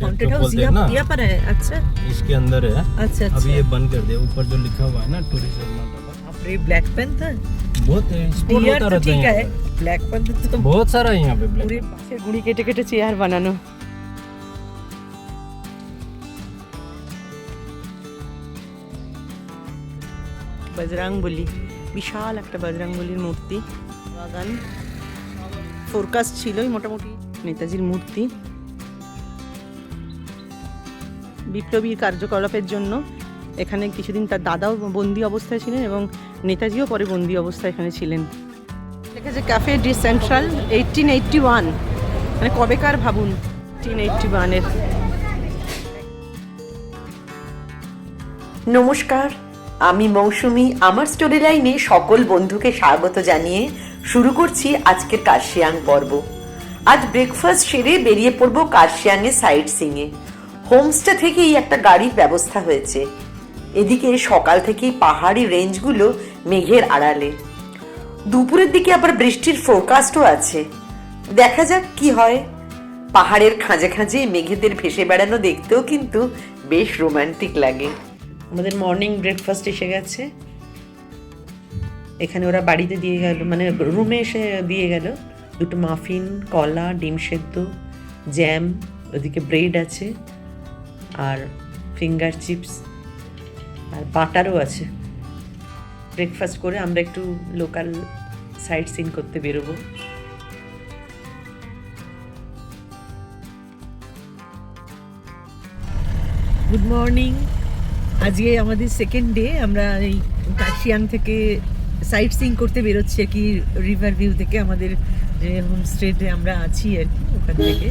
Haunted house यहाँ पर है। अच्छा, इसके अंदर है। अच्छा अच्छा। अभी ये बंद कर दिया, ऊपर जो लिखा हुआ है ना टूरिस्ट नॉट बाप रे, ब्लैक पैंथर बहुत है, स्पोर्ट डियर होता तो रहता ठीक है है, यहाँ पे। ब्लैक पैंथर तो बहुत सारा है यहाँ पे ब्लैक। पूरे पाশে গুড়ি কেটে কেটে চেয়ার বানানো। বজরংবলী, বিশাল একটা বজরংবলীর মূর্তি, বাগান ফোরকাস্ট ছিলই মোটামুটি নেতাজির মূর্তি। বিপ্লবী কার্যকলাপের জন্য এখানে কিছুদিন তার দাদাও বন্দি অবস্থায় ছিলেন এবং নেতাজিও পরে বন্দি অবস্থায় এখানে ছিলেন। লেখেছে ক্যাফে ডি সেন্ট্রাল 1881, মানে কবেকার ভাবুন, 1881-এর। নমস্কার, আমি মৌসুমি। আমার স্টোরি লাইনে সকল বন্ধুকে স্বাগত জানিয়ে শুরু করছি আজকের কার্শিয়াং পর্ব। আজ ব্রেকফাস্ট সেরে বেরিয়ে পড়ব কার্শিয়াংয়ে সাইট সিইংয়ে। হোমস্টে থেকেই একটা গাড়ির ব্যবস্থা হয়েছে। এদিকে সকাল থেকেই পাহাড়ি রেঞ্জগুলো মেঘের আড়ালে, দুপুরের দিকে আবার বৃষ্টির ফোরকাস্টও আছে। দেখা যাক কি হয়। পাহাড়ের খাঁজে খাঁজে মেঘেদের ভেসে বেড়ানো দেখতেও কিন্তু বেশ রোমান্টিক লাগে। আমাদের মর্নিং ব্রেকফাস্ট এসে গেছে। এখানে ওরা বাড়িতে দিয়ে গেল, মানে রুমে এসে দিয়ে গেল দুটো মাফিন, কলা, ডিম সেদ্ধ, জ্যাম, ওদিকে ব্রেড আছে আর ফিঙ্গার চিপস আর বাটারও আছে। ব্রেকফাস্ট করে আমরা একটু লোকাল সাইট সিন করতে বেরোবো। Good morning. আজকে আমাদের সেকেন্ড ডে। আমরা এই কার্শিয়াং থেকে সাইট সিইং করতে বেরোচ্ছি আর কি, রিভার ভিউ থেকে আমাদের যে হোমস্টেতে আমরা আছি আর কি, ওখান থেকে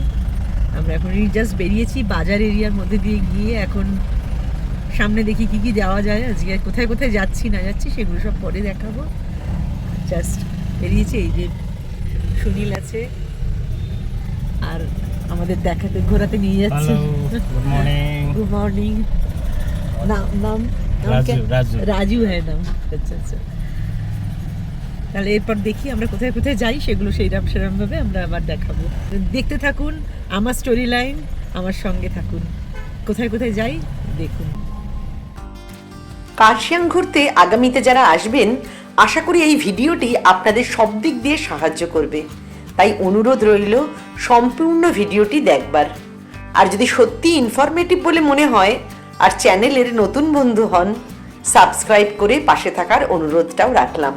আমরা এখন জাস্ট বেরিয়েছি বাজার এরিয়ার মধ্যে দিয়ে গিয়ে। এখন সামনে দেখি কি কি যাওয়া যায়, আজকে কোথায় কোথায় যাচ্ছি না যাচ্ছি সেগুলো সব পরে দেখাবো। জাস্ট বেরিয়েছি। এই যে সুনীল আছে আর আমাদের দেখাতে ঘোরাতে নিয়ে যাচ্ছে। Good morning. Good morning. नाम नाम राजू, राजू। রাজু হ্যাঁ নাম। আচ্ছা আচ্ছা, তাহলে এরপর দেখি আমরা কোথায় কোথায় যাই, সেগুলো সেরকমভাবে আমরা আবার দেখাবো। দেখতে থাকুন আমার স্টোরি লাইন, আমার সঙ্গে থাকুন। কোথায় কোথায় যাই দেখুন। কার্শিয়াং ঘুরতে আগামীতে যারা আসবেন, আশা করি এই ভিডিওটি আপনাদের সব দিক দিয়ে সাহায্য করবে। তাই অনুরোধ রইল সম্পূর্ণ ভিডিওটি দেখবার। আর যদি সত্যি ইনফরমেটিভ বলে মনে হয় আর চ্যানেলের নতুন বন্ধু হন, সাবস্ক্রাইব করে পাশে থাকার অনুরোধটাও রাখলাম।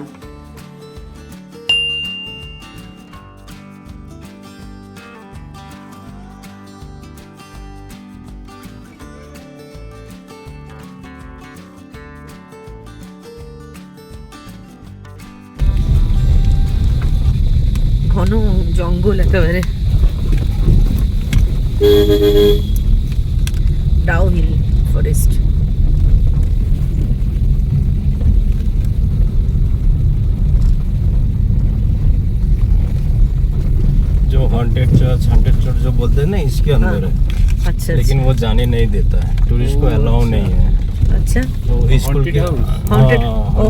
ঘন জঙ্গল একেবারে, ডাউহিল ফরেস্ট। जो हॉन्टेड चर्च जो बोलते हैं ना, इसके अंदर है। अच्छा लेकिन वो जाने नहीं देता है, टूरिस्ट को अलाउ नहीं है। अच्छा, तो स्कूल के हॉन्टेड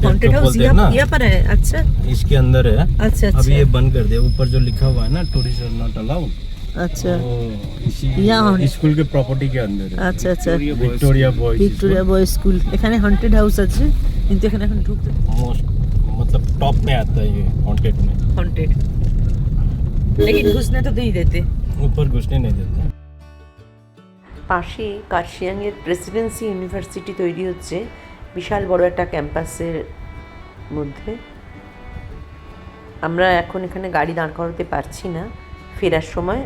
हॉन्टेड हाउस बोलते हैं ना, यहाँ पर है। अच्छा इसके अंदर है। अच्छा अभी अच्छा ये बंद कर दिया, ऊपर जो लिखा हुआ है ना टूरिस्ट नॉट अलाउड, अच्छा वो इसी यहाँ स्कूल के प्रॉपर्टी के अंदर है। আচ্ছা আচ্ছা। Victoria boys Victoria boys school. এখানে হন্টেড হাউস আছে কিন্তু এখানে এখন ঢুকতে मोस्ट मतलब टॉप में आता है ये हॉन्टेड में। हॉन्टेड, लेकिन घुसने तो नहीं देते। ऊपर घुसने नहीं देते। পাশে কার্শিয়াংয়ের প্রেসিডেন্সি ইউনিভার্সিটি তৈরি হচ্ছে, বিশাল বড় একটা ক্যাম্পাসের মধ্যে। আমরা এখন এখানে গাড়ি দাঁড় করাতে পারছি না, ফেরার সময়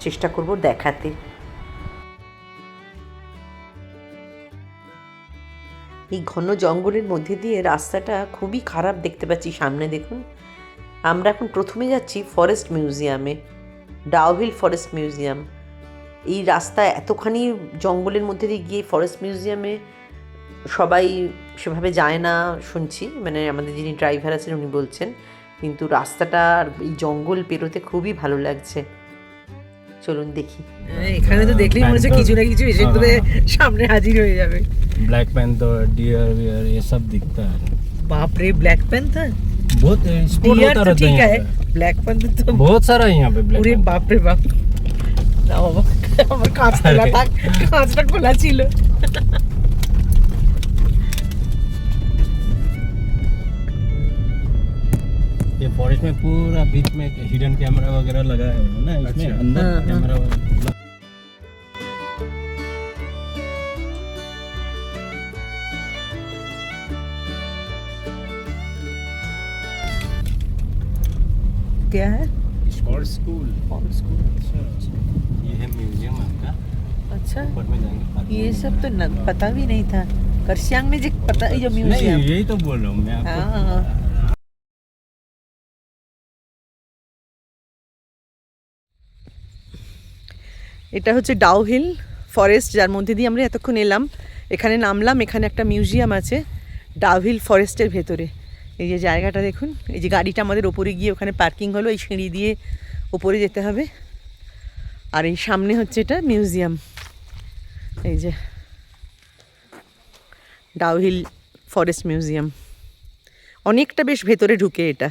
চেষ্টা করব দেখাতে। এই ঘন জঙ্গলের মধ্যে দিয়ে রাস্তাটা খুবই খারাপ দেখতে পাচ্ছি। সামনে দেখুন, আমরা এখন প্রথমে যাচ্ছি ফরেস্ট মিউজিয়ামে, ডাউহিল ফরেস্ট মিউজিয়াম। এই রাস্তা এতখানি জঙ্গলের মধ্যে দিয়ে গিয়ে ফরেস্ট মিউজিয়ামে সবাই সেভাবে যায় না শুনছি, মানে আমাদের যিনি ড্রাইভার আছেন উনি বলছেন। কিন্তু রাস্তাটা আর এই জঙ্গল পেরোতে খুবই ভালো লাগছে। চলুন দেখি। এখানে তো দেখলেই মনে হচ্ছে কিছু না কিছু এসে করে সামনে হাজির হয়ে যাবে। ब्लैक पैंथर, डियर वियर ये सब दिखता है। बाप रे, ब्लैक पैंथर बहुत स्पोर्ट डियर होता तो रहता ठीक है है, यहाँ पे। ब्लैक पैंथर तो बहुत सारा है यहाँ पे ब्लैक पूरे पैंथर। बाप रे बाप। না বাবা, আমার কাঁচটা খোলা ছিল। ये फॉरेस्ट में पूरा बीच में हिडन कैमरा वगैरह लगाया हुआ है ना इसमें, अंदर हाँ, हाँ। कैमरा क्या है? और स्कूल ये है म्यूजियम आपका, अच्छा, ऊपर में जाएंगे parking ये में सब तो जाना है। पता भी नहीं था। करसियांग में जो पता, ये जो नहीं म्यूजियम। यही तो बोल रहा हूँ मैं आपको। हाँ, এটা হচ্ছে ডাউহিল ফরেস্ট, যার মধ্যে দিয়ে আমরা এতক্ষণ এলাম। এখানে নামলাম, এখানে একটা মিউজিয়াম আছে ডাউহিল ফরেস্টের ভেতরে। এই যে জায়গাটা দেখুন, এই যে গাড়িটা আমাদের ওপরে গিয়ে ওখানে পার্কিং হলো, এই সিঁড়ি দিয়ে ওপরে যেতে হবে। আর এই সামনে হচ্ছে এটা মিউজিয়াম, এই যে ডাউহিল ফরেস্ট মিউজিয়াম। অনেকটা বেশ ভেতরে ঢুকে এটা।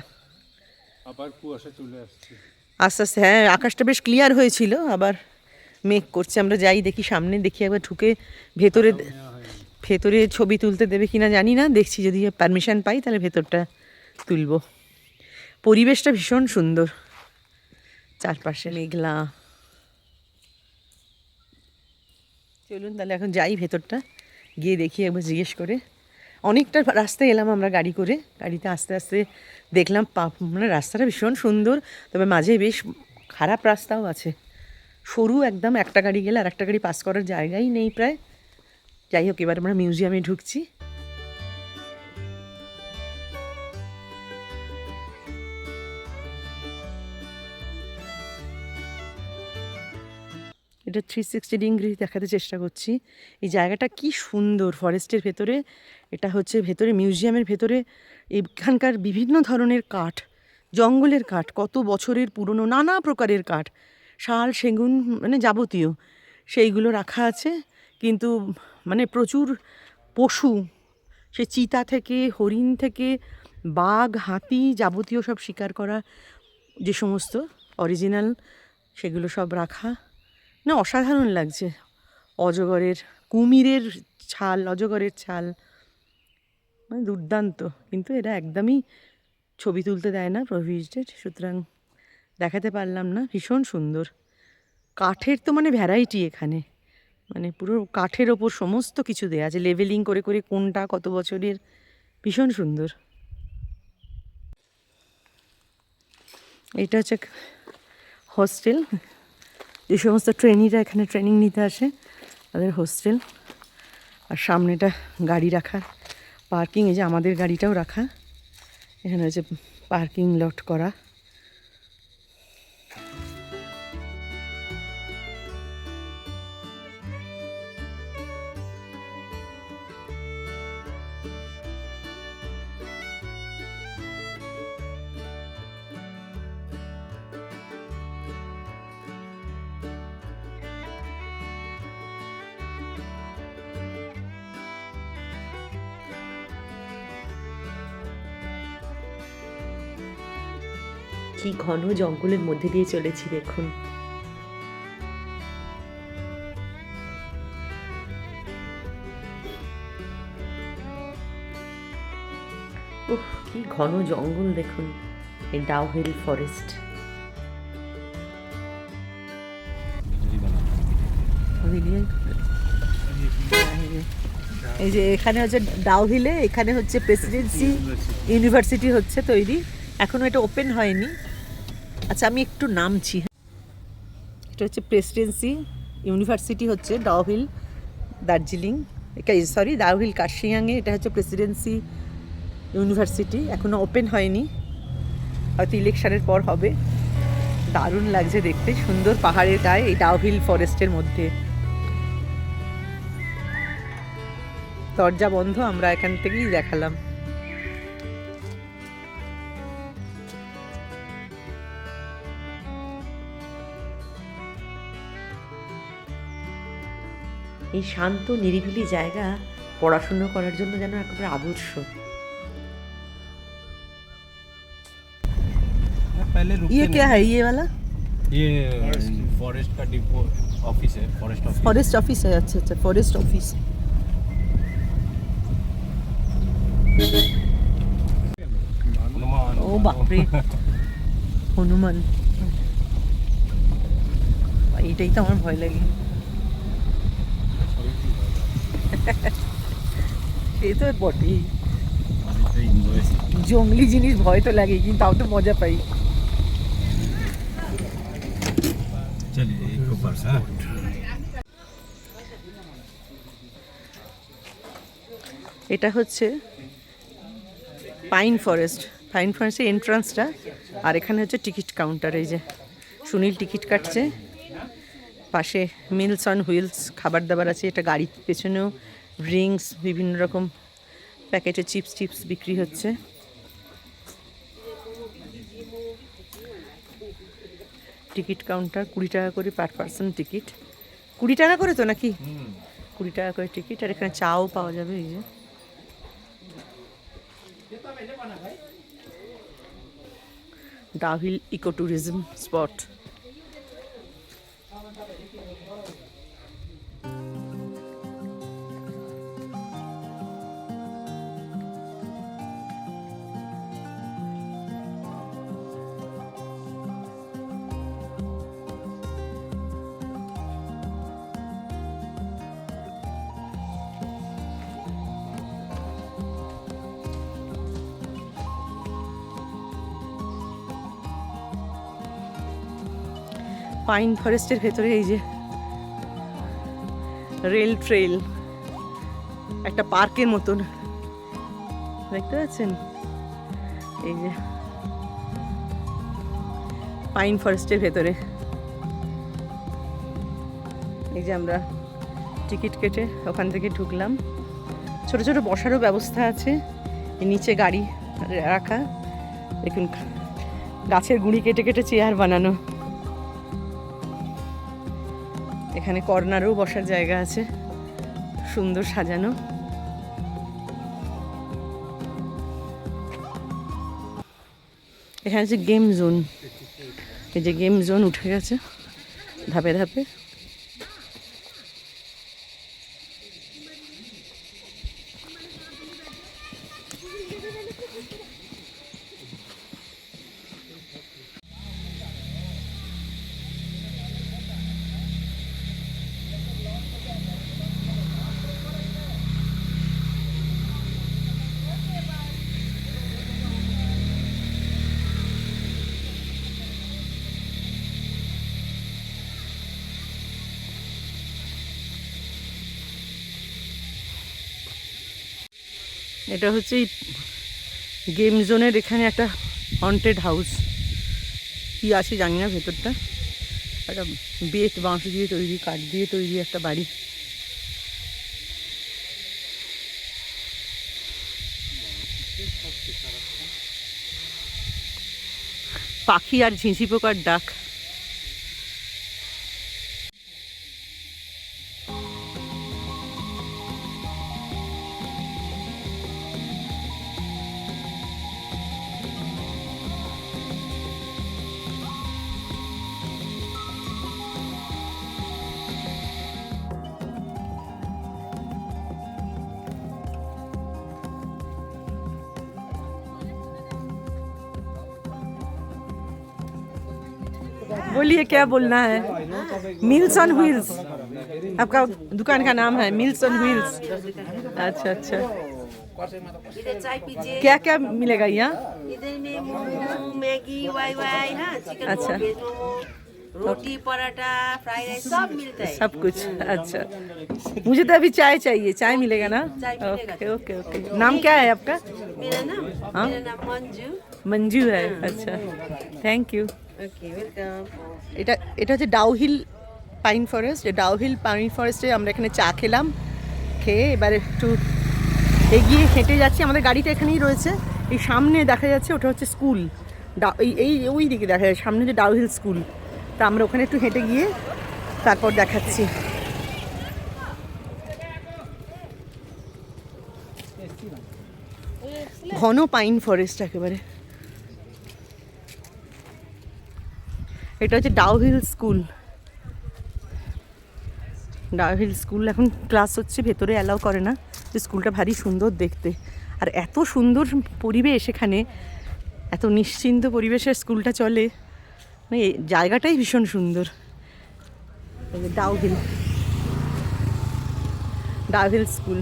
আবার কুয়াশা চলে আসছে। আস্তে আস্তে, হ্যাঁ, আকাশটা বেশ ক্লিয়ার হয়েছিল, আবার মেঘ করছে। আমরা যাই দেখি, সামনে দেখি একবার ঢুকে ভেতরে। ভেতরে ছবি তুলতে দেবে কিনা জানি না, দেখছি যদি পারমিশন পাই তাহলে ভেতরটা তুলব। পরিবেশটা ভীষণ সুন্দর, চারপাশে মেঘলা। চলুন তাহলে এখন যাই ভেতরটা, গিয়ে দেখি একবার জিজ্ঞেস করে। অনেকটা রাস্তায় এলাম আমরা গাড়ি করে, গাড়িতে আস্তে আস্তে দেখলাম মানে রাস্তাটা ভীষণ সুন্দর, তবে মাঝে বেশ খারাপ রাস্তাও আছে, সরু একদম, একটা গাড়ি গেলে আর একটা গাড়ি পাস করার জায়গাই নেই প্রায়। যাই হোক, এবার আমরা মিউজিয়ামে ঢুকছি। এটা 360 ডিগ্রি দেখাতে চেষ্টা করছি। এই জায়গাটা কি সুন্দর, ফরেস্টের ভেতরে। এটা হচ্ছে ভেতরে, মিউজিয়ামের ভেতরে এখানকার বিভিন্ন ধরনের কাঠ, জঙ্গলের কাঠ, কত বছরের পুরনো নানা প্রকারের কাঠ, শাল, সেগুন, মানে যাবতীয় সেইগুলো রাখা আছে। কিন্তু মানে প্রচুর পশু, সে চিতা থেকে হরিণ থেকে বাঘ, হাতি, যাবতীয় সব শিকার করা যে সমস্ত অরিজিনাল, সেগুলো সব রাখা। না, অসাধারণ লাগছে। অজগরের, কুমিরের ছাল, অজগরের ছাল, মানে দুর্দান্ত। কিন্তু এরা একদমই ছবি তুলতে দেয় না, প্রোহিবিটেড, সুতরাং দেখাতে পারলাম না। ভীষণ সুন্দর কাঠের তো মানে ভ্যারাইটি এখানে, মানে পুরো কাঠের ওপর সমস্ত কিছু দেয়া আছে, লেভেলিং করে করে কোনটা কত বছরের, ভীষণ সুন্দর। এটা হচ্ছে হোস্টেল, যে সমস্ত ট্রেনিরা এখানে ট্রেনিং নিতে আসে তাদের হোস্টেল। আর সামনেটা গাড়ি রাখা, পার্কিং, এই যে আমাদের গাড়িটাও রাখা এখানে হচ্ছে, পার্কিং লট করা। কি ঘন জঙ্গলের মধ্যে দিয়ে চলেছি দেখুন। উফ, কি ঘন জঙ্গল দেখুন, এই ডাউহিল ফরেস্ট। এই যে এখানে হচ্ছে ডাউহিলে, এখানে হচ্ছে প্রেসিডেন্সি ইউনিভার্সিটি হচ্ছে তৈরি, এখনো এটা ওপেন হয়নি। আচ্ছা, আমি একটু নামছি। এটা হচ্ছে প্রেসিডেন্সি ইউনিভার্সিটি, হচ্ছে ডাউহিল দার্জিলিং, সরি ডাউহিল কার্শিয়াংয়ে। এটা হচ্ছে প্রেসিডেন্সি ইউনিভার্সিটি, এখনো ওপেন হয়নি, হয়তো ইলেকশনের পর হবে। দারুণ লাগছে দেখতে, সুন্দর পাহাড়ের গায়ে এই ডাউহিল ফরেস্টের মধ্যে। দরজা বন্ধ, আমরা এখান থেকেই দেখালাম। এই শান্ত নিরিবিলি জায়গা পড়াশুনো করার জন্য যেন একেবারে আদর্শ। पहले रुकते ये क्या नहीं। है, ये वाला? ये फॉरेस्ट का डिपो ऑफिस है, फॉरेस्ट ऑफिस। फॉरेस्ट ऑफिस है, अच्छा अच्छा, फॉरेस्ट ऑफिस। हनुमान। ও বাপরে, হনুমান, এইটাই তো আমার ভয় লাগে। সে তো বটেই, জঙ্গলি জিনিস ভয় তো লাগে, কিন্তু তাও তো মজা পাই। चलिए एक ऊपर से। এটা হচ্ছে পাইন ফরেস্ট, পাইন ফরেস্টের এন্ট্রান্সটা। আর এখানে হচ্ছে টিকিট কাউন্টার। এই যে সুনীল টিকিট কাটছে, পাশে মিলস অন হুইলস খাবার দাবার আছে। এটা গাড়ির পেছনেও ড্রিঙ্কস, বিভিন্ন রকম প্যাকেটে চিপস টিপস বিক্রি হচ্ছে। টিকিট কাউন্টার 20 টাকা করে পার পার্সন টিকিট। 20 টাকা করে তো নাকি? 20 টাকা করে টিকিট। আর এখানে চাও পাওয়া যাবে। এই যে Dow Hill eco tourism spot. Pine ফরেস্টের ভেতরে এই যে রেল ট্রেল, একটা পার্কের মতন দেখতে পাচ্ছেন। এই যে পাইন ফরেস্টের ভেতরে এই যে আমরা টিকিট কেটে ওখান থেকে ঢুকলাম। ছোট ছোট বসারও ব্যবস্থা আছে, এই নিচে গাড়ি রাখা। দেখুন গাছের গুঁড়ি কেটে কেটে চেয়ার বানানো। এখানে কর্নারেও বসার জায়গা আছে, সুন্দর সাজানো। এখানে আছে গেম জোন। এই যে গেম জোন উঠে গেছে ধাপে ধাপে। এটা হচ্ছে গেম জোনের এখানে একটা হন্টেড হাউস। কি আছে জানি না ভেতরটা। একটা বেত বাঁশ দিয়ে তৈরি, কাঠ দিয়ে তৈরি একটা বাড়ি। পাখি আর ঝিঁঝি পোকার ডাক। बोलिए क्या बोलना है? मिल्स ऑन व्हील्स आपका दुकान का नाम है, मिल्स ऑन व्हील्स। अच्छा अच्छा, इधर चाय पीजिए। क्या क्या मिलेगा यहाँ? इधर में मोमो, मैगी, वाई वाई ना, चिकन अच्छा। मोमो, वेज मोमो, रोटी, पराठा, फ्राइड राइस सब मिलता है। सब कुछ। अच्छा, मुझे तो अभी चाय चाहिए। चाय मिलेगा ना? चाय मिलेगा। Okay okay okay. नाम क्या है आपका? मेरा नाम हाँ? मेरा नाम मंजू। मंजू है। अच्छा, थैंक यू। Okay, welcome. এটা এটা হচ্ছে Dowhill pine forest. Dowhill pine ফরেস্টে আমরা এখানে চা খেলাম, খেয়ে এবারে একটু এগিয়ে হেঁটে যাচ্ছি। আমাদের গাড়িটা এখানেই রয়েছে। এই সামনে দেখা যাচ্ছে ওটা হচ্ছে স্কুল। এই ওই দিকে দেখা যায় সামনে যে ডাউহিল স্কুল। তা আমরা ওখানে একটু হেঁটে গিয়ে তারপর দেখাচ্ছি। ঘন পাইন ফরেস্ট একেবারে। এটা হচ্ছে ডাউহিল স্কুল। ডাউহিল স্কুল এখন ক্লাস হচ্ছে, ভেতরে অ্যালাউ করে না। স্কুলটা ভারী সুন্দর দেখতে, আর এত সুন্দর পরিবেশ এখানে, এত নিশ্চিন্ত পরিবেশে স্কুলটা চলে, মানে এই জায়গাটাই ভীষণ সুন্দর। Dowhill, Dowhill school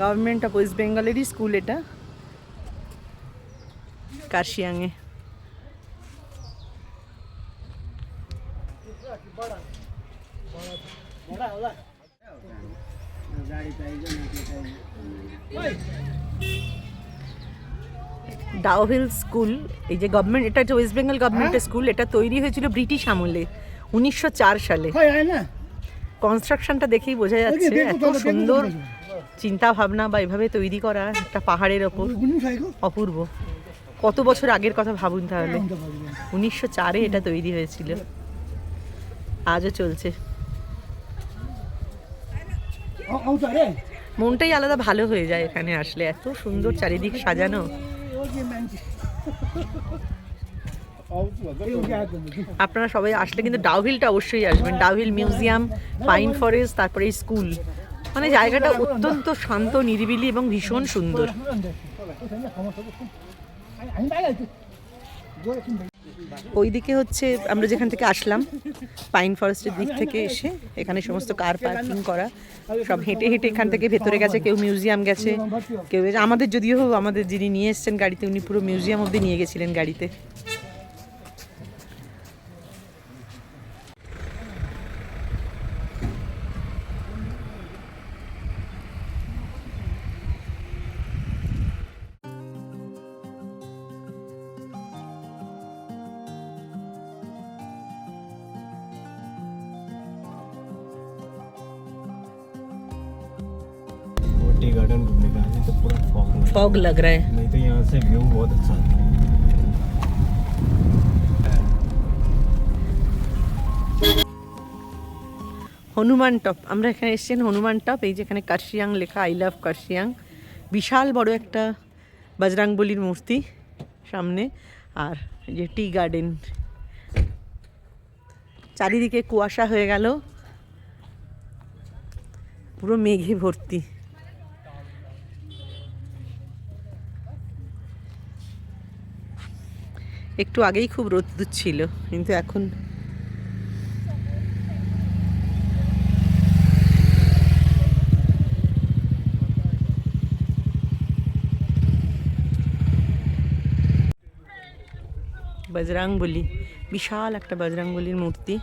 government of west বেঙ্গলেরই স্কুল এটা, কার্শিয়াংয়ে। ডাউহিল স্কুল, এই যে গভর্নমেন্ট, এটা হচ্ছে ওয়েস্ট বেঙ্গল গভর্নমেন্টের স্কুল। এটা তৈরি হয়েছিল ব্রিটিশ আমলে 1904 সালে। কনস্ট্রাকশনটা দেখেই বোঝা যাচ্ছে এত সুন্দর চিন্তা ভাবনা বা এভাবে তৈরি করা একটা পাহাড়ের ওপর, অপূর্ব। কত বছর আগের কথা ভাবুন তাহলে, 1904-এ এটা তৈরি হয়েছিল, আজও চলছে। মনটাই আলাদা ভালো হয়ে যায় এখানে আসলে, এত সুন্দর চারিদিক সাজানো। আপনারা সবাই আসলে কিন্তু ডাউহিলটা অবশ্যই আসবেন। ডাউহিল মিউজিয়াম, পাইন ফরেস্ট, তারপরে স্কুল, মানে জায়গাটা অত্যন্ত শান্ত, নিরিবিলি এবং ভীষণ সুন্দর। ওইদিকে হচ্ছে আমরা যেখান থেকে আসলাম, পাইন ফরেস্টের দিক থেকে এসে এখানে সমস্ত কার পার্কিং করা, সব হেঁটে হেঁটে এখান থেকে ভেতরে গেছে, কেউ মিউজিয়াম গেছে, কেউ আমাদের, যদিও আমাদের যিনি নিয়ে এসছেন গাড়িতে, উনি পুরো মিউজিয়াম অবধি নিয়ে গেছিলেন গাড়িতে। टी गार्डन घूमने का है तो पूरा फॉग लग रहा है, नहीं तो यहाँ से व्यू बहुत अच्छा आता है। হনুমান টপ, আমরা এখানে এসেছেন হনুমান টপ। এই যেখানে কার্শিয়াং লেখা, আই লাভ কার্শিয়াং। বিশাল বড় একটা বজরাংবলির মূর্তি সামনে, আর এই যে টি গার্ডেন। চারিদিকে কুয়াশা হয়ে গেল, পুরো মেঘে ভর্তি। একটু আগেই খুব রোদ্দুর ছিল, কিন্তু এখন বজরাংবলী, বিশাল একটা বজরাংবলীর মূর্তি।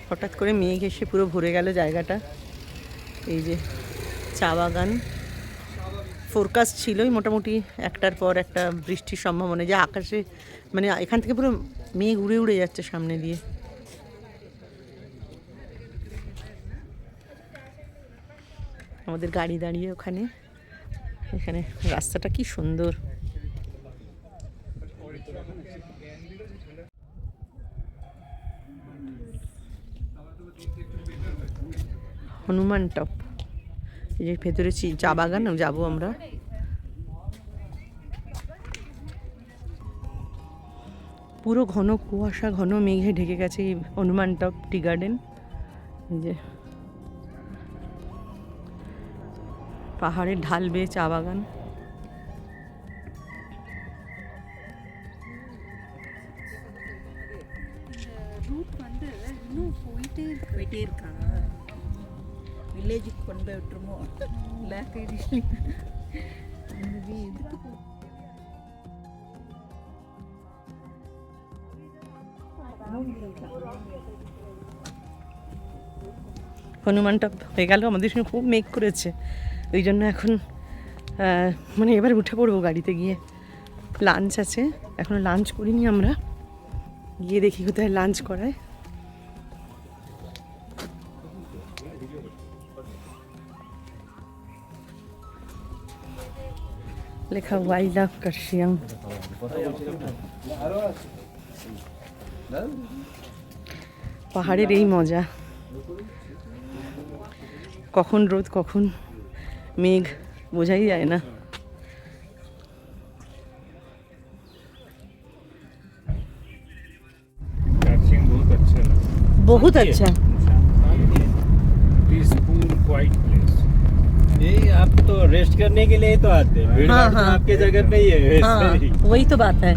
হঠাৎ করে মেঘ এসে পুরো ভরে গেল জায়গাটা। এই যে চা বাগান, ফোরকাস্ট ছিলই মোটামুটি একটার পর একটা বৃষ্টির সম্ভাবনা, যে আকাশে মানে এখান থেকে পুরো মেঘ উড়ে উড়ে যাচ্ছে সামনে দিয়ে। আমাদের গাড়ি দাঁড়িয়ে ওখানে, এখানে রাস্তাটা কি সুন্দর। হনুমান টপ, এই যে ভেতরে চা বাগান, যাবো আমরা। পুরো ঘন কুয়াশা, ঘন মেঘে ঢেকে গেছে এই হনুমান টপ টি গার্ডেন। এই যে পাহাড়ের ঢাল বেয়ে চা বাগান। வில்லேஜுக்கு கொண்டு போய் விட்டுருமோ இல்லை হনুমানটা হয়ে গেল, আমাদের সঙ্গে খুব মেঘ করেছে, ওই জন্য এখন মানে এবার উঠে পড়বো গাড়িতে গিয়ে। লাঞ্চ আছে, এখনও লাঞ্চ করিনি আমরা, গিয়ে দেখি কোথায় লাঞ্চ করায়। লেখা আই লাভ কার্শিয়াং। পাহাড়ের এই মজা, কখন রোদ কখন মেঘ বোঝাই যায় না। बहुत अच्छा। Peaceful quite place. ये आप तो रेस्ट करने के लिए ही तो आते हैं, भीड़ हाँ, भाड़ तो हाँ। आपके जगह पे ही है हाँ, वैसे ही। वही तो बात है।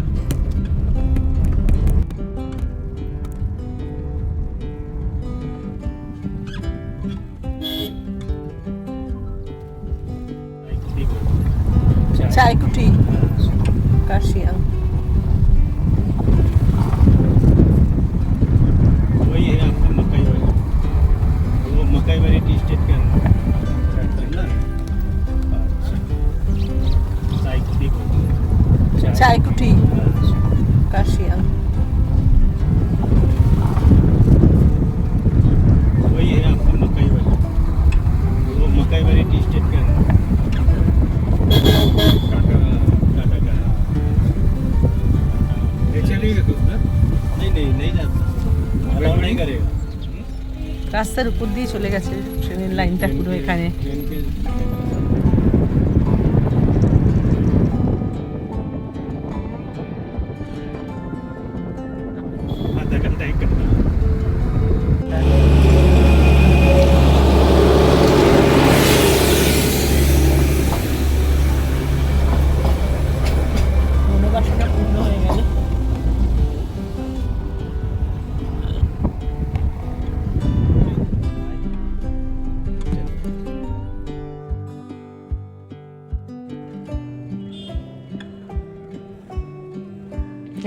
चाय कुटी काशियांग। वही है आपका मकई वाली, वो मकई वाली टी स्टेट के अंदर है ना। अच्छा, चाय की चाय कुटी काशियांग। वही है आपका मकई वाली, वो मकई वाली टी स्टेट के अंदर टाटा का। ये चलेगा तो ना? नहीं जाता, अलाउ नहीं करेगा। রাস্তার উপর দিয়ে চলে গেছে ট্রেনের লাইনটা পুরো এখানে। ट्रेन के आधा घंटा 1 घंटा। মনোবাসনা পূর্ণ হয়ে গেল।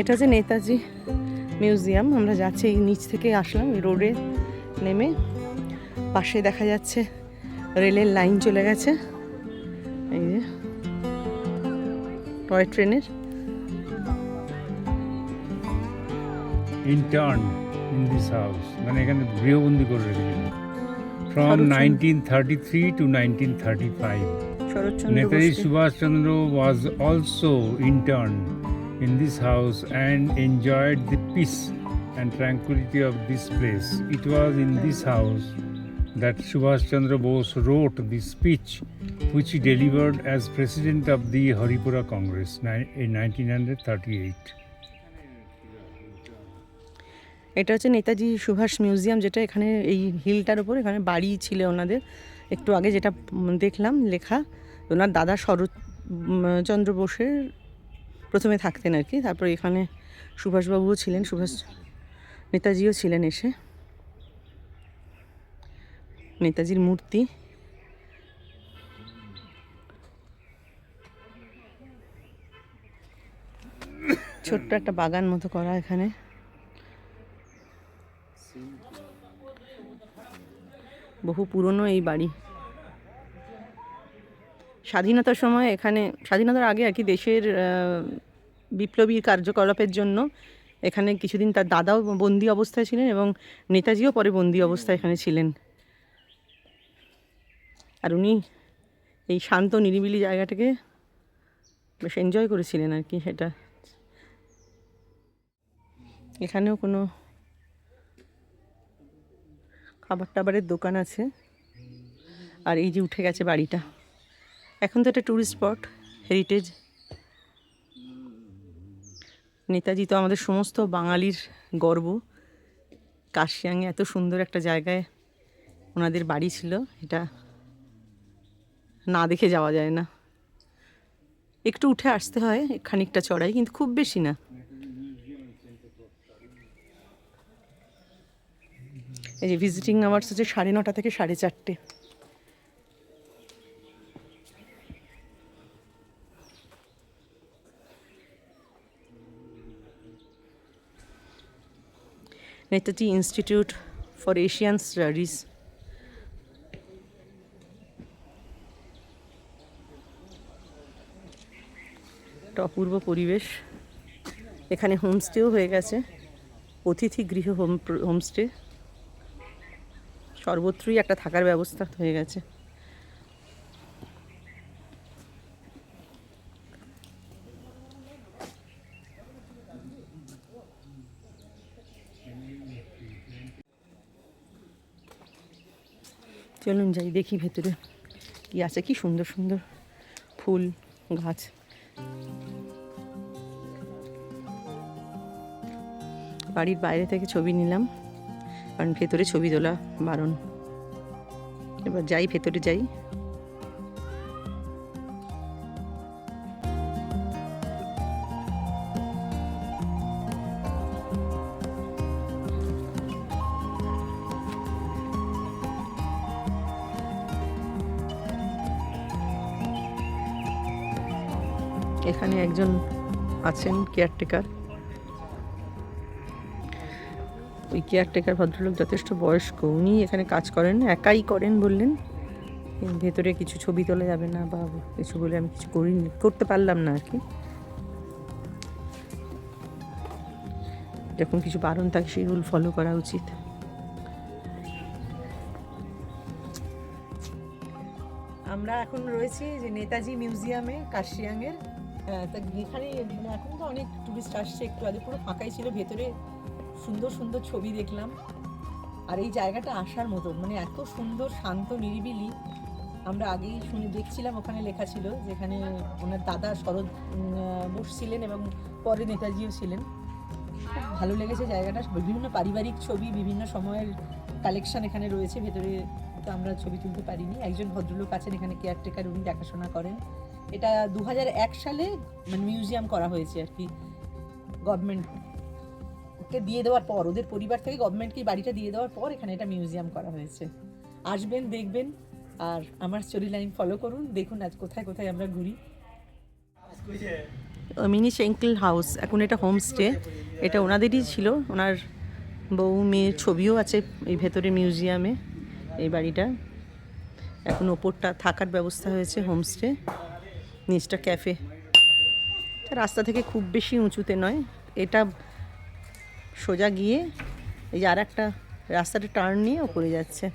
এটা হচ্ছে নেতাজি মিউজিয়াম। আমরা যাচ্ছি এই নিচ থেকে আসলাম, এই রোডে নেমে পাশে দেখা যাচ্ছে রেলের লাইন চলে গেছে, এই যে টয় ট্রেনের। Interned in this house, মানে এখানে গৃহবন্দী করে রেখেছিল from Saratchandra. 1933 to 1935. Saratchandra Netaji Basu. Subhash Chandra was also interned in this house and enjoyed the peace and tranquility of this place. It was in this house that Subhash Chandra Bose wrote the speech which he delivered as president of the Haripura Congress in 1938. এটা হচ্ছে Netaji Subhash museum, যেটা এখানে এই হিলটার উপর, এখানে বাড়ি ছিল ওনাদের। একটু আগে যেটা দেখলাম লেখা, ওনার দাদা শরৎচন্দ্র বোসের প্রথমে থাকতেন আর কি, তারপর এখানে সুভাষবাবুও ছিলেন, নেতাজিও ছিলেন এসে। নেতাজির মূর্তি। ছোট্ট একটা বাগান মতো করা এখানে। বহু পুরনো এই বাড়ি। স্বাধীনতার সময় এখানে, স্বাধীনতার আগে আর কি, দেশের বিপ্লবী কার্যকলাপের জন্য এখানে কিছুদিন তার দাদাও বন্দি অবস্থায় ছিলেন এবং নেতাজিও পরে বন্দি অবস্থায় এখানে ছিলেন। আর উনি এই শান্ত নিরিবিলি জায়গাটাকে বেশ এনজয় করেছিলেন আর কি। সেটা এখানেও কোনো খাবার টাবারের দোকান আছে। আর এই যে উঠে গেছে বাড়িটা, এখন তো এটা ট্যুরিস্ট স্পট, হেরিটেজ। নেতাজি তো আমাদের সমস্ত বাঙালির গর্ব। কার্শিয়াংয়ে এত সুন্দর একটা জায়গায় ওনাদের বাড়ি ছিল, এটা না দেখে যাওয়া যায় না। একটু উঠে আসতে হয়, খানিকটা চড়াই, কিন্তু খুব বেশি না। এই যে ভিজিটিং আওয়ার্স হচ্ছে 9:30 থেকে 4:30। Netaji institute for Asian studies. একটা অপূর্ব পরিবেশ। এখানে হোমস্টেও হয়ে গেছে, অতিথি গৃহ হোমস্টে। সর্বত্রই একটা থাকার ব্যবস্থা হয়ে গেছে। চলুন যাই, দেখি ভেতরে কি আছে। কি সুন্দর সুন্দর ফুল গাছ। বাড়ির বাইরে থেকে ছবি নিলাম। কারণ ভেতরে ছবি তোলা বারণ। এবার যাই, ভেতরে যাই। এখানে একজন আছেন কেয়ারটেকার। ওই কেয়ারটেকার ভদ্রলোক যথেষ্ট বয়স্ক, উনি এখানে কাজ করেন, একাই করেন বললেন। ভেতরে কিছু ছবি তোলা যাবে না বা কিছু বলে আমি কিছু করতে পারলাম না আর কি। যখন কিছু বারণ থাকে সেই রুল ফলো করা উচিত। আমরা এখন রয়েছি যে নেতাজি মিউজিয়ামে কার্শিয়াংয়ের। তা এখানে মানে এখন তো অনেক টুরিস্ট আসছে, একটু আগে পুরো ফাঁকাই ছিল, ভেতরে সুন্দর সুন্দর ছবি দেখলাম। আর এই জায়গাটা আসার মতো, মানে এত সুন্দর, শান্ত, নিরিবিলি। আমরা আগেই দেখছিলাম ওখানে লেখা ছিল যেখানে ওনার দাদা শরৎ বোস ছিলেন এবং পরে নেতাজিও ছিলেন। খুব ভালো লেগেছে জায়গাটা। বিভিন্ন পারিবারিক ছবি, বিভিন্ন সময়ের কালেকশন এখানে রয়েছে ভেতরে, তো আমরা ছবি তুলতে পারিনি। একজন ভদ্রলোক আছেন এখানে কেয়ারটেকার, উনি দেখাশোনা করেন। এটা 2001 সালে মানে মিউজিয়াম করা হয়েছে আর কি, গভর্নমেন্টকে দিয়ে দেওয়ার পর, ওদের পরিবার থেকে গভর্নমেন্টকে বাড়িটা দিয়ে দেওয়ার পর এখানে এটা মিউজিয়াম করা হয়েছে। আসবেন, দেখবেন, আর আমার স্টোরি লাইন ফলো করুন, দেখুন আজ কোথায় কোথায় আমরা ঘুরি। মিনি সেঙ্কেল হাউস, এখন এটা হোমস্টে। এটা ওনাদেরই ছিল, ওনার বউ মেয়ের ছবিও আছে এই ভেতরে মিউজিয়ামে। এই বাড়িটা এখন ওপরটা থাকার ব্যবস্থা হয়েছে হোমস্টে, নিচটা ক্যাফে। রাস্তা থেকে খুব বেশি উঁচুতে নয়, এটা সোজা গিয়ে এই যে আর একটা রাস্তাটা টার্ন নিয়ে ওপরে যাচ্ছে।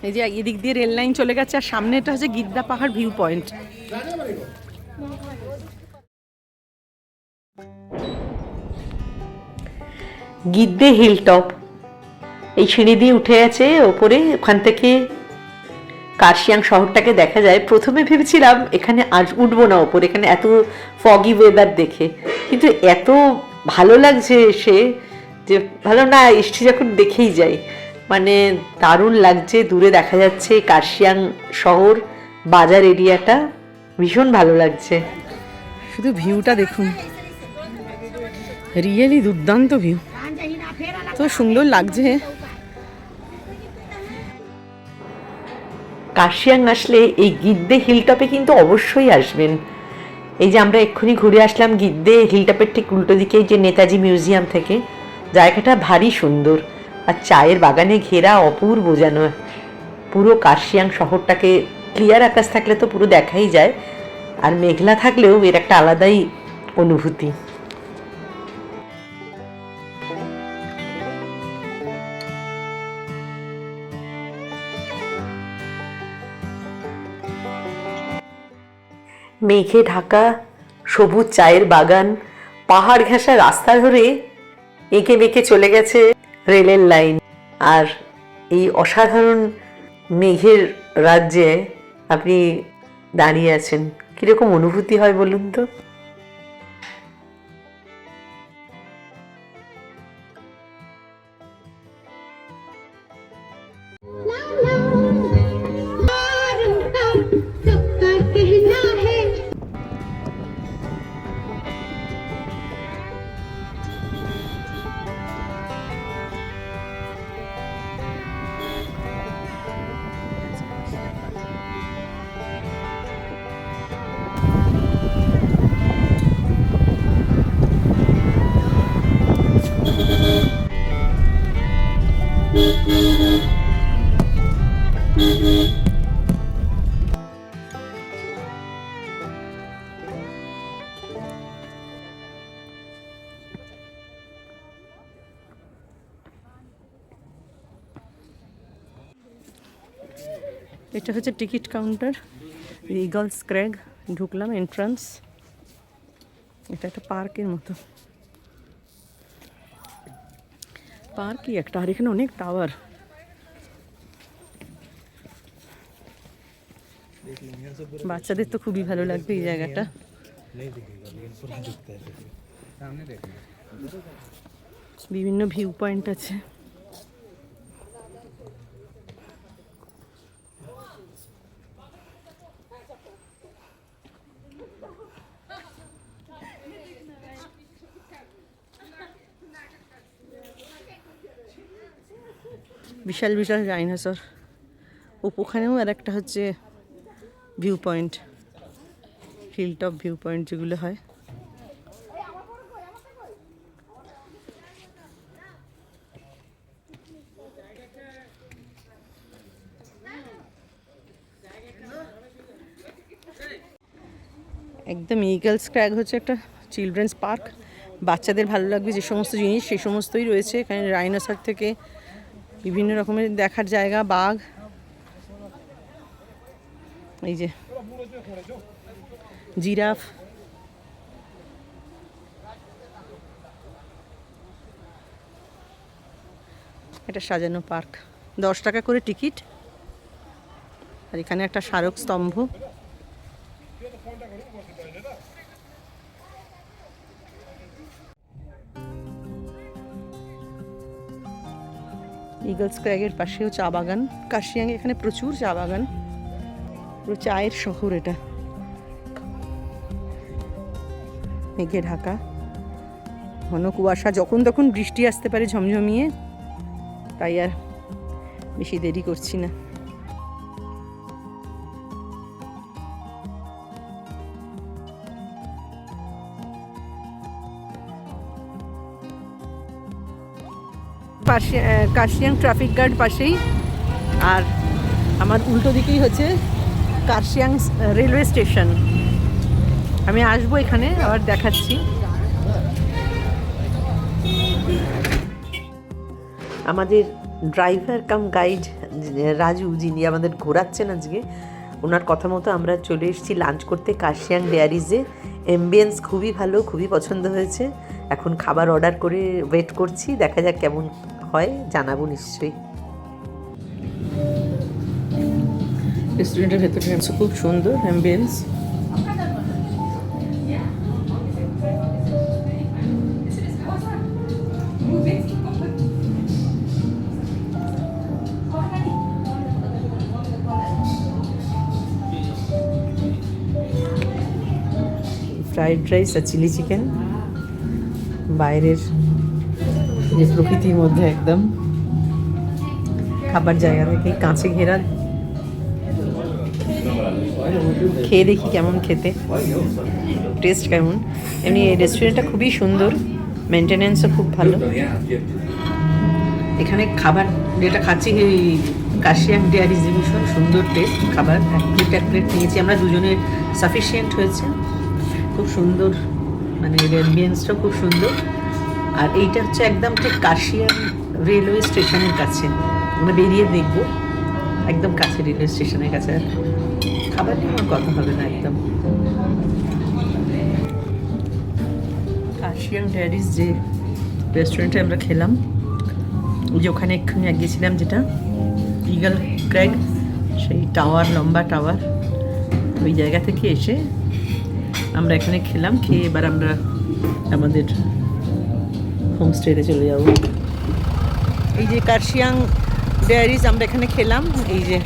এই যে এদিক দিয়ে রেল লাইন চলে গেছে, আর সামনে এটা হচ্ছে গিদ্দা পাহাড় view point. Giddhe hill top, এই সিঁড়ি দিয়ে উঠে আছে ওপরে, ওখান থেকে কার্শিয়াং শহরটাকে দেখা যায়। প্রথমে ভেবেছিলাম এখানে আজ উঠবো না ওপরে, এখানে এত ফগি ওয়েদার দেখে, কিন্তু এত ভালো লাগছে এসে যে ভালো না এসছি যখন দেখেই যাই, মানে দারুণ লাগছে। দূরে দেখা যাচ্ছে কার্শিয়াং শহর, বাজার এরিয়াটা, ভীষণ ভালো লাগছে। শুধু ভিউটা দেখুন, রিয়েলি দুর্দান্ত ভিউ, তো সুন্দর লাগছে। কার্শিয়াং আসলে এই গিদ্দে হিলটপে কিন্তু অবশ্যই আসবেন। এই যে আমরা এক্ষুনি ঘুরে আসলাম গিদ্দে হিলটপের ঠিক উল্টো দিকে যে নেতাজি মিউজিয়াম থেকে, জায়গাটা ভারী সুন্দর আর চায়ের বাগানে ঘেরা, অপূর্ব যেন। পুরো কার্শিয়াং শহরটাকে ক্লিয়ার আকাশ থাকলে তো পুরো দেখাই যায়, আর মেঘলা থাকলেও এর একটা আলাদাই অনুভূতি। মেঘে ঢাকা সবুজ চায়ের বাগান, পাহাড় ঘেঁষা রাস্তা ধরে এঁকে বেঁকে চলে গেছে রেলের লাইন। আর এই অসাধারণ মেঘের রাজ্যে আপনি দাঁড়িয়ে আছেন, কীরকম অনুভূতি হয় বলুন তো? এটা হচ্ছে টিকিট কাউন্টার, ইগলস ক্র্যাগ। ঢুকলাম, এন্ট্রান্স। এটা একটা পার্কের মতো, পার্কই একটা, আর এখানে অনেক টাওয়ার। বাচ্চাদের তো খুবই ভালো লাগবে এই জায়গাটা। বিভিন্ন ভিউ পয়েন্ট আছে। বিশাল বিশাল ডাইনোসর। ওখানেও আর একটা হচ্ছে view point, hill top view point যেগুলো হয়। একদম ইগলস ক্র্যাগ হচ্ছে একটা চিলড্রেন্স পার্ক। বাচ্চাদের ভালো লাগবে যে সমস্ত জিনিস সেই সমস্তই রয়েছে এখানে। ডাইনোসর থেকে বিভিন্ন রকমের দেখার জায়গা, বাঘ, এই যে জিরাফ। এটা সাজানো পার্ক, 10 টাকা করে টিকিট। আর এখানে একটা স্মারক স্তম্ভ। ইগলস ক্র্যাগের পাশেও চা বাগান। কার্শিয়াং এখানে প্রচুর চা বাগান, পুরো চায়ের শহর এটা। মেঘে ঢাকা, ঘন কুয়াশা, যখন তখন বৃষ্টি আসতে পারে ঝমঝমিয়ে, তাই আর বেশি দেরি করছি না। কার্শিয়াং ট্রাফিক গার্ড পাশেই, আর আমার উল্টো দিকেই হচ্ছে কার্শিয়াং রেলওয়ে স্টেশন। আমি আসবো এখানে, আবার দেখাচ্ছি। আমাদের ড্রাইভার কাম গাইড রাজু, যিনি আমাদের ঘোরাচ্ছেন আজকে, ওনার কথা মতো আমরা চলে এসেছি লাঞ্চ করতে কার্শিয়াং ডেয়ারিজে। অ্যাম্বিয়েন্স খুবই ভালো, খুবই পছন্দ হয়েছে। এখন খাবার অর্ডার করে ওয়েট করছি, দেখা যাক কেমন হয়, জানাবো নিশ্চয়ই। রেস্টুরেন্টের ভেতরে খুব সুন্দর অ্যাম্বিয়েন্স। ফ্রাইড রাইস আর চিলি চিকেন, বাইরের যে প্রকৃতির মধ্যে একদম খাবার জায়গা থেকে কাঁচে ঘেরা। খেয়ে দেখি কেমন খেতে, টেস্ট কেমন। এমনি এই রেস্টুরেন্টটা খুবই সুন্দর, মেনটেনেন্সও খুব ভালো। এখানে খাবার যেটা খাচ্ছি এই কার্শিয়াং ডেয়ারিজ, ভীষণ সুন্দর টেস্ট খাবার। এক প্লেট নিয়েছি আমরা, দুজনের সাফিসিয়েন্ট হয়েছে। খুব সুন্দর, মানে অ্যাম্বিয়েন্সটাও খুব সুন্দর। আর এইটা হচ্ছে একদম ঠিক কার্শিয়াং রেলওয়ে স্টেশনের কাছে। আমরা বেরিয়ে দেখবো, একদম কাছে রেলওয়ে স্টেশনের কাছে। আর খাবার নিয়ে আমার কথা হবে না একদম। কার্শিয়াং ডেয়ারিজ যে রেস্টুরেন্টে আমরা খেলাম, ওই যে ওখানে এক্ষুনি গিয়েছিলাম, যেটা ইগল ক্র্যাগ, সেই টাওয়ার, লম্বা টাওয়ার, ওই জায়গা থেকে এসে আমরা এখানে খেলাম। খেয়ে এবার আমরা আমাদের হোমস্টেতে চলে যাব। এই যে কার্শিয়াং ডেয়ারিজ আমরা এখানে খেলাম, এই যে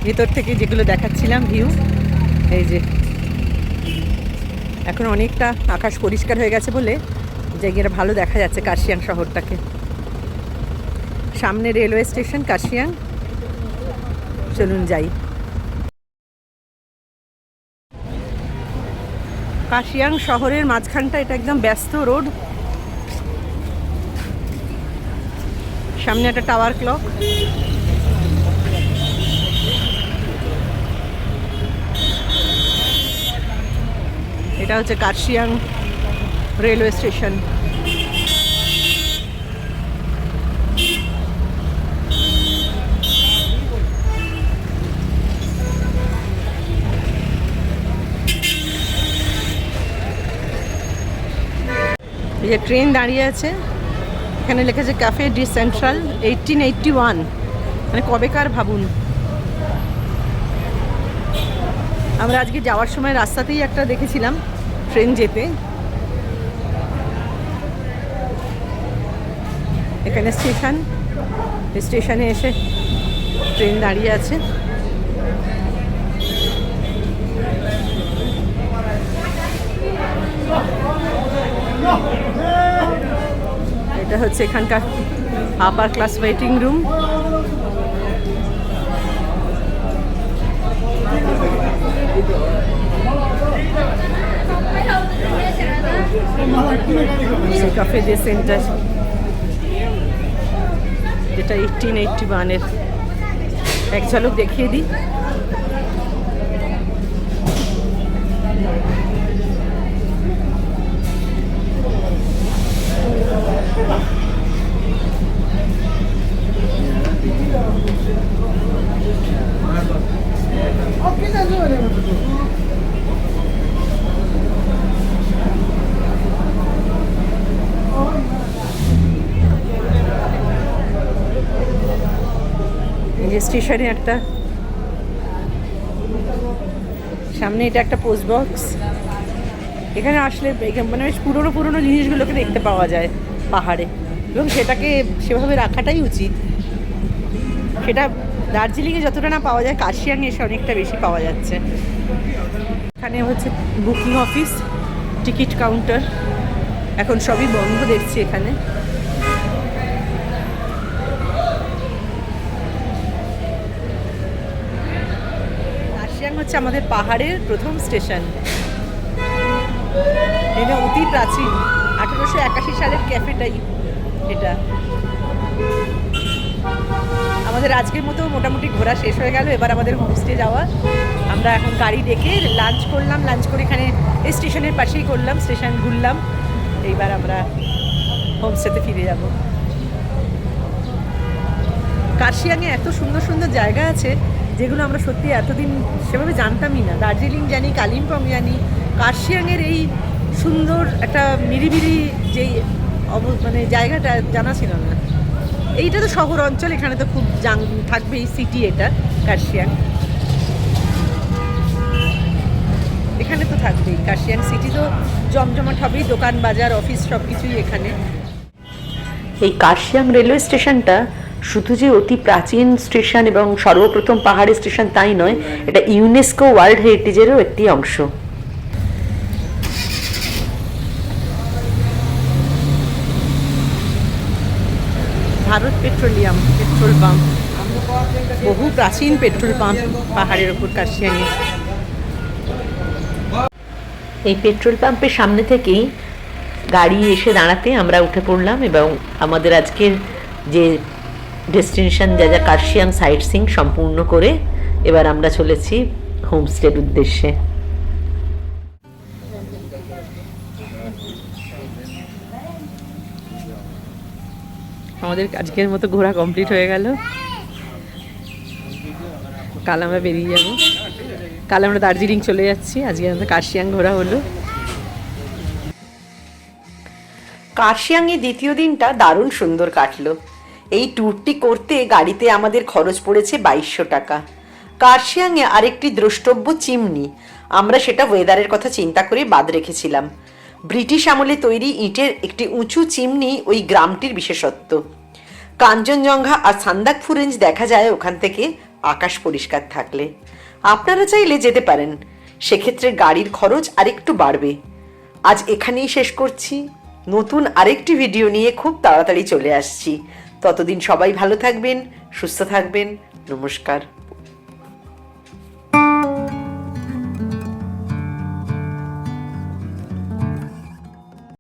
ভেতর থেকে যেগুলো দেখাচ্ছিলাম ভিউ, এই যে এখন অনেকটা আকাশ পরিষ্কার হয়ে গেছে বলে জায়গাটা ভালো দেখা যাচ্ছে কার্শিয়াং শহরটাকে। সামনে রেলওয়ে স্টেশন কার্শিয়াং। চলুন যাই। কার্শিয়াং শহরের মাঝখানটা, এটা একদম ব্যস্ত রোড। সামনে একটা টাওয়ার ক্লক। এটা হচ্ছে কার্শিয়াং রেলওয়ে স্টেশন। এই যে ট্রেন দাঁড়িয়ে আছে, এখানে লেখা আছে ক্যাফে ডি সেন্ট্রাল 1881, মানে কবেকার ভাবুন। আমরা আজকে যাওয়ার সময় রাস্তাতেই একটা দেখেছিলাম ট্রেন যেতে। এখানে স্টেশন, স্টেশনে এসে ট্রেন দাঁড়িয়ে আছে। এটা হচ্ছে এখানকার upper class waiting room. Cafe day centre, যেটা 1881-এর। এক ঝলক দেখিয়ে দিই। এই যে স্টেশনে একটা সামনে এটা একটা পোস্ট বক্স। এখানে আসলে মানে বেশ পুরনো পুরনো জিনিসগুলোকে দেখতে পাওয়া যায় পাহাড়ে, এবং সেটাকে সেভাবে রাখাটাই উচিত। সেটা দার্জিলিংয়ে যতটা না পাওয়া যায়, কার্শিয়াংয়ে এসে অনেকটা বেশি পাওয়া যাচ্ছে। এখানে হচ্ছে বুকিং অফিস, টিকিট কাউন্টার, এখন সবই বন্ধ দেখছি এখানে। কার্শিয়াং হচ্ছে আমাদের পাহাড়ের প্রথম স্টেশন। এটা অতি প্রাচীন, 1881 সালের ক্যাফেটাই এটা। আমাদের আজকের মতো মোটামুটি ঘোরা শেষ হয়ে গেল। এবার আমাদের হোমস্টে যাওয়া। আমরা এখন গাড়ি ডেকে লাঞ্চ করলাম, লাঞ্চ করে এখানে এই স্টেশনের পাশেই করলাম, স্টেশন ঘুরলাম। এইবার আমরা হোমস্টেতে ফিরে যাব। কার্শিয়াংয়ে এত সুন্দর সুন্দর জায়গা আছে যেগুলো আমরা সত্যি এতদিন সেভাবে জানতামই না। দার্জিলিং জানি, কালিম্পং জানি, কার্শিয়াংয়ের এই সুন্দর একটা নিরিবিলি যেই মানে জায়গাটা জানা ছিল না। এইটা তো শহর অঞ্চল, এখানে তো খুব থাকবে এই সিটি, এটা কার্শিয়াং। এখানে তো থাকবেই, কার্শিয়াং সিটি তো জমজমাট হবেই, দোকান বাজার অফিস সব কিছুই এখানে। এই কার্শিয়াং রেলওয়ে স্টেশনটা শুধু যে অতি প্রাচীন স্টেশন এবং সর্বপ্রথম পাহাড়ি স্টেশন তাই নয়, এটা ইউনেস্কো ওয়ার্ল্ড হেরিটেজেরও একটি অংশ। ভারত পেট্রোলিয়াম পেট্রোল পাম্প, বহু প্রাচীন পেট্রোল পাম্প পাহাড়ের ওপর কার্শিয়াংয়ে। এই পেট্রোল পাম্পের সামনে থেকেই গাড়ি এসে দাঁড়াতে আমরা উঠে পড়লাম, এবং আমাদের আজকের যে ডেস্টিনেশন যা যা কার্শিয়াং সাইট সিং সম্পূর্ণ করে এবার আমরা চলেছি হোমস্টের উদ্দেশ্যে। আমাদের আজকের মতো ঘোরা কমপ্লিট হয়ে গেল। কাল আমরা বেরিয়ে যাব, কাল আমরা দার্জিলিং চলে যাচ্ছি। আজকে আমাদের কার্শিয়াং ঘোরা হলো। কার্শিয়াংয়ে দ্বিতীয় দিনটা দারুণ সুন্দর কাটলো। এই ট্যুরটি করতে গাড়িতে আমাদের খরচ পড়েছে 2200 টাকা। কার্শিয়াংয়ে আরেকটি দ্রষ্টব্য চিমনি, আমরা সেটা ওয়েদারের কথা চিন্তা করে বাদ রেখেছিলাম। ব্রিটিশ আমলে তৈরি ইটের একটি উঁচু চিমনি ওই গ্রামটির বিশেষত্ব। কাঞ্চনজঙ্ঘা আর সান্দাকফু রেঞ্জ দেখা যায় ওখান থেকে, আকাশ পরিষ্কার থাকলে। আপনারা চাইলে যেতে পারেন, সেক্ষেত্রে গাড়ির খরচ আরেকটু বাড়বে। আজ এখানেই শেষ করছি। নতুন আরেকটি ভিডিও নিয়ে খুব তাড়াতাড়ি চলে আসছি। ততদিন সবাই ভালো থাকবেন, সুস্থ থাকবেন। নমস্কার।